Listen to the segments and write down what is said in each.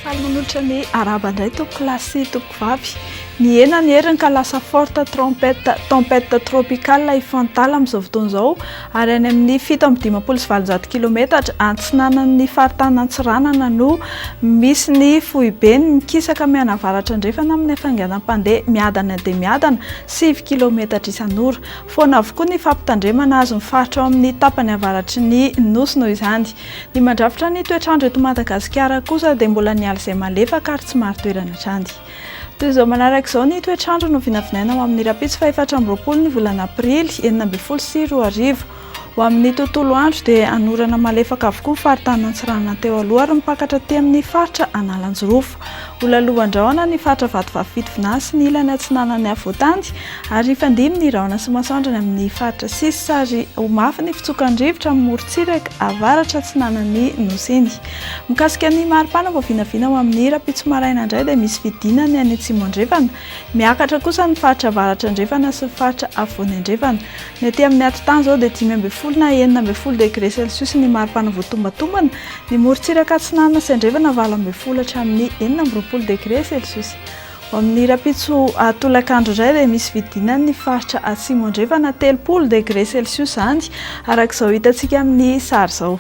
Faly manolotra ny araba indray tompoko lasy tompoko vavy. Ny hena ny heriny ka lasa forte tempête tropicale ifantala amin'izao fotoana izao ary any amin'ny 7,720 kilometatra antsinanan'ny faritany Antsiranana no misy ny fohibeny mikisaka mianavaratra andrefana amin'ny hafainganam-pandeha miadana dia miadana 7 kilometatra isan'ora. Foana avokoa ny fampitandremana azo mifaritra ao amin'ny tapany avaratry ny nosy noho izany. Ny mandrafitra ny toetr'andro eto Madagasikara kosa dia mbola ny ala izay malefaka ary tsy maro toerana hatrany. Toy izao manaraka izao ny toetr'andro no vinavinaina ho amin'ny rapitso 4 ny volana aprily 2024 sy 2025. Ho amin'ny tontolo andro dia anorana malefaka avokoa ny faritany Antsiranana teo aloha ary mipakatra aty amin'ny faritra Analanjorofo. Holalovandrahona ny faritra Vatovavy Fitonina sy ny ilany atsinanan'ny Avoatandy ary fandimy ny rahona sy masoandro amin'ny faritra Sisy ary ho mafy ny fitsokan'ny rivotra amin'ny morontsiraka avaratra atsinanan'ny Nosy. Mikasika ny maripana vao vinavina ho amin'ny rapitso maraina indray dia misy fidinany any Atsimo andrefana, miakatra kosa ny faritra avaratra andrefana sy ny faritra afovoany andrefana. Ny aty amin'ny atotany izao dia 5 na 9 degré Celsius ny maripana voatombatombana, ny morontsiraka atsinanana sy andrefana 12 hatramin'ny 14 degré Celsius. Ao amin'ny rapitso tolakandro indray dia misy vidinany ny faritra Atsimo andrefana 30 degré Celsius zany arak'izao hitantsika amin'ny sary izao.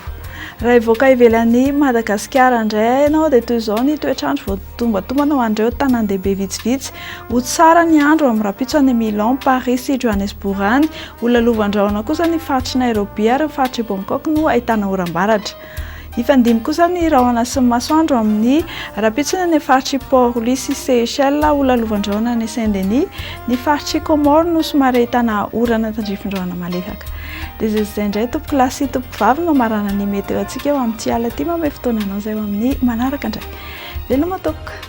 Raha evoaka ivelan'ny Madagasikara indray ianao dia toy izao ny toetr'andro voatombatombana ho an'ireo tanan-dehibe vitsivitsy. Ho tsara ny andro amin'ny rapitso any Milan, Paris sy Johannesburg any. Ho lalovandrahona kosa ny faritry Nairobi ary ny faritry Bangkok no ahitana oram-baratra. Ifandimy kosa ny rahona sy ny masoandro amin'ny rapitso ny faritry Port-Louis sy Seychelles. Ho lalovandrahona ny Saint-Denis, ny faritry Comores no somary ahitana orana tandrifondrahona malefaka. Dia izay indray tompoko lasy tompoko vavy no mamarana ny meteo antsika eo amin'ny Tsiala aty mamay fotoana anao izay ho amin'ny manaraka indray. Veloma tompoko.